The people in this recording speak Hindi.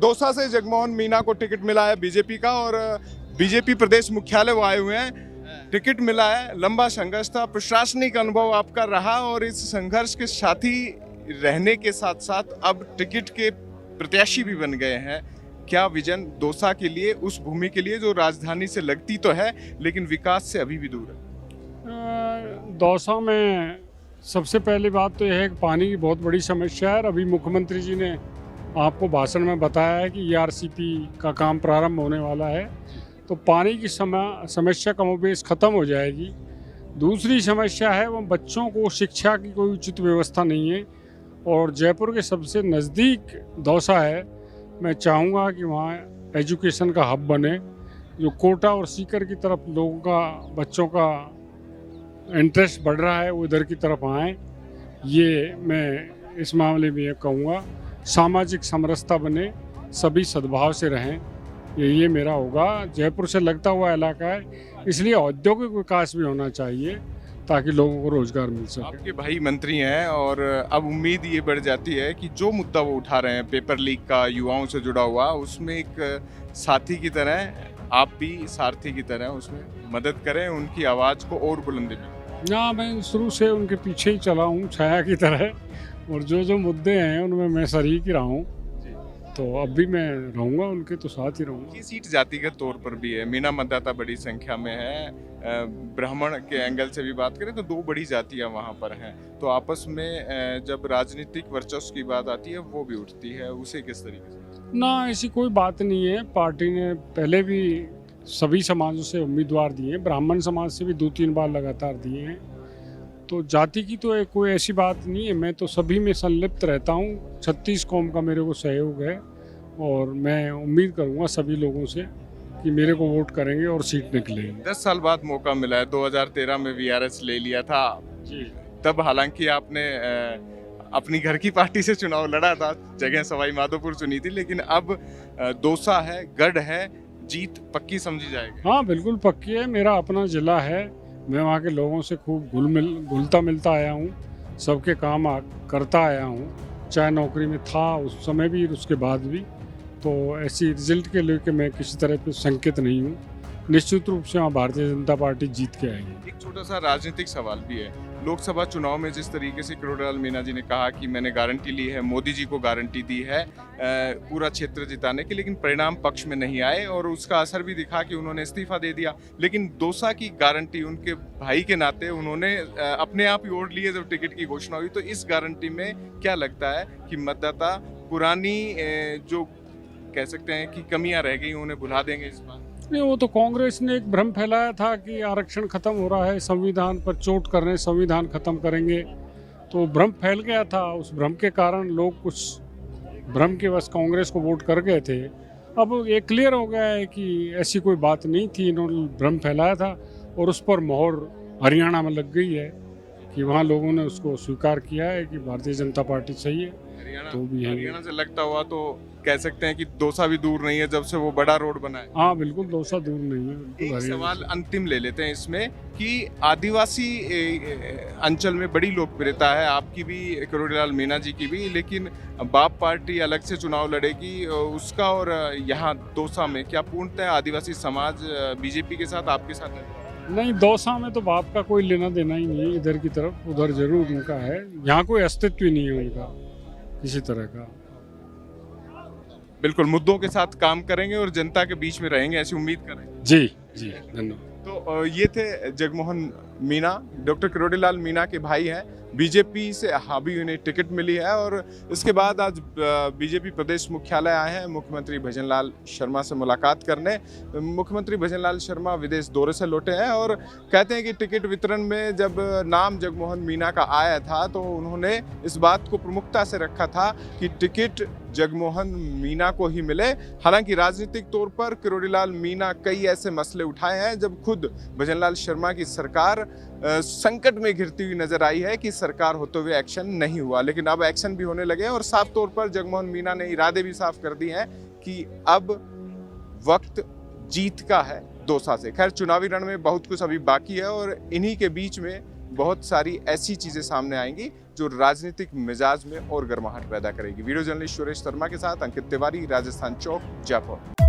दौसा से जगमोहन मीना को टिकट मिला है बीजेपी का और बीजेपी प्रदेश मुख्यालय वो आए हुए हैं। टिकट मिला है, लंबा संघर्ष था, प्रशासनिक अनुभव आपका रहा और इस संघर्ष के साथी रहने के साथ साथ अब टिकट के प्रत्याशी भी बन गए हैं। क्या विजन दौसा के लिए, उस भूमि के लिए जो राजधानी से लगती तो है लेकिन विकास से अभी भी दूर है? दौसा में सबसे पहली बात तो यह है कि पानी की बहुत बड़ी समस्या है। अभी मुख्यमंत्री जी ने आपको भाषण में बताया है कि ERCP का काम प्रारंभ होने वाला है, तो पानी की समस्या कमोबेश ख़त्म हो जाएगी। दूसरी समस्या है वो बच्चों को शिक्षा की कोई उचित व्यवस्था नहीं है और जयपुर के सबसे नज़दीक दौसा है। मैं चाहूँगा कि वहाँ एजुकेशन का हब बने, जो कोटा और सीकर की तरफ लोगों का, बच्चों का इंटरेस्ट बढ़ रहा है वो इधर की तरफ आए। ये मैं इस मामले में ये कहूँगा, सामाजिक समरसता बने, सभी सद्भाव से रहें, ये मेरा होगा। जयपुर से लगता हुआ इलाका है, इसलिए औद्योगिक विकास भी होना चाहिए ताकि लोगों को रोजगार मिल सके। आपके भाई मंत्री हैं और अब उम्मीद ये बढ़ जाती है कि जो मुद्दा वो उठा रहे हैं पेपर लीक का, युवाओं से जुड़ा हुआ, उसमें एक साथी की तरह आप भी सारथी की तरह उसमें मदद करें, उनकी आवाज़ को और बुलंदी दें। ना, मैं शुरू से उनके पीछे ही चला हूँ छाया की तरह, और जो मुद्दे हैं उनमें मैं शरीक ही रहा हूँ, तो अब भी मैं रहूँगा, उनके तो साथ ही रहूँगा। ये सीट जातिगत तौर पर भी है, मीना मतदाता बड़ी संख्या में है, ब्राह्मण के एंगल से भी बात करें तो दो बड़ी जातियां वहां पर हैं, तो आपस में जब राजनीतिक वर्चस्व की बात आती है वो भी उठती है, उसे किस तरीके से? ना, ऐसी कोई बात नहीं है। पार्टी ने पहले भी सभी समाजों से उम्मीदवार दिए हैं, ब्राह्मण समाज से भी 2-3 बार लगातार दिए हैं, तो जाति की तो कोई ऐसी बात नहीं है। मैं तो सभी में संलिप्त रहता हूँ, 36 कौम का मेरे को सहयोग है और मैं उम्मीद करूँगा सभी लोगों से कि मेरे को वोट करेंगे और सीट निकलेगी। 10 साल बाद मौका मिला है, 2013 में VRS ले लिया था जी। तब, हालांकि आपने अपनी घर की पार्टी से चुनाव लड़ा था, जगह सवाई माधोपुर चुनी थी, लेकिन अब दौसा है, गढ़ है, जीत पक्की समझी जाएगी? हाँ, बिल्कुल पक्की है। मेरा अपना ज़िला है, मैं वहाँ के लोगों से खूब घुलता मिलता आया हूँ, सबके काम करता आया हूँ, चाहे नौकरी में था उस समय भी उसके बाद भी, तो ऐसी रिजल्ट के लेके मैं किसी तरह पे संकेत नहीं हूँ। निश्चित रूप से वहाँ भारतीय जनता पार्टी जीत के आएगी। एक छोटा सा राजनीतिक सवाल भी है, लोकसभा चुनाव में जिस तरीके से किरोड़ीलाल मीना जी ने कहा कि मैंने गारंटी ली है, मोदी जी को गारंटी दी है पूरा क्षेत्र जिताने की, लेकिन परिणाम पक्ष में नहीं आए और उसका असर भी दिखा कि उन्होंने इस्तीफा दे दिया। लेकिन दौसा की गारंटी उनके भाई के नाते उन्होंने अपने आप ही ओढ़ लिए जब टिकट की घोषणा हुई, तो इस गारंटी में क्या लगता है कि मतदाता पुरानी जो कह सकते हैं कि कमियां रह गई उन्हें भुला देंगे इस बार? नहीं, वो तो कांग्रेस ने एक भ्रम फैलाया था कि आरक्षण खत्म हो रहा है, संविधान पर चोट कर रहे हैं, संविधान खत्म करेंगे, तो भ्रम फैल गया था। उस भ्रम के कारण लोग कुछ भ्रम के वश कांग्रेस को वोट कर गए थे। अब ये क्लियर हो गया है कि ऐसी कोई बात नहीं थी, इन्होंने भ्रम फैलाया था और उस पर मोहर हरियाणा में लग गई है कि वहाँ लोगों ने उसको स्वीकार किया है कि भारतीय जनता पार्टी सही है। तो भी है, हरियाणा से लगता हुआ तो कह सकते हैं कि दौसा भी दूर नहीं है जब से वो बड़ा रोड बना है। हाँ, बिल्कुल दौसा दूर नहीं है। एक सवाल अंतिम ले लेते हैं इसमें कि आदिवासी अंचल में बड़ी लोकप्रियता है, आपकी भी, किरोड़ीलाल मीना जी की भी, लेकिन बाप पार्टी अलग से चुनाव लड़ेगी उसका, और यहाँ दौसा में क्या पूर्णतः आदिवासी समाज बीजेपी के साथ, आपके साथ है? नहीं, दौसा में तो बाप का कोई लेना देना ही नहीं है, इधर की तरफ, उधर जरूर उनका है, यहाँ कोई अस्तित्व ही नहीं है उनका किसी तरह का। बिल्कुल, मुद्दों के साथ काम करेंगे और जनता के बीच में रहेंगे, ऐसी उम्मीद करें। जी जी, धन्यवाद। तो ये थे जगमोहन मीना, डॉक्टर किरोड़ीलाल मीना के भाई हैं, बीजेपी से अभी उन्हें टिकट मिली है और इसके बाद आज बीजेपी प्रदेश मुख्यालय आए हैं मुख्यमंत्री भजनलाल शर्मा से मुलाकात करने। मुख्यमंत्री भजनलाल शर्मा विदेश दौरे से लौटे हैं और कहते हैं कि टिकट वितरण में जब नाम जगमोहन मीना का आया था तो उन्होंने इस बात को प्रमुखता से रखा था कि टिकट जगमोहन मीना को ही मिले। हालांकि राजनीतिक तौर पर किरोड़ीलाल मीना कई ऐसे मसले उठाए हैं जब खुद भजनलाल शर्मा की सरकार संकट में घिरती हुई नजर आई है कि सरकार होते हुए एक्शन नहीं हुआ, लेकिन अब एक्शन भी होने लगे हैं और साफ तौर पर जगमोहन मीना ने इरादे भी साफ कर दिए हैं कि अब वक्त जीत का है दौसा से। खैर, चुनावी रण में बहुत कुछ अभी बाकी है और इन्हीं के बीच में बहुत सारी ऐसी चीज़ें सामने आएंगी जो राजनीतिक मिजाज में और गर्माहट पैदा करेगी। वीडियो जर्नलिस्ट सुरेश शर्मा के साथ अंकित तिवारी, राजस्थान चौक, जयपुर।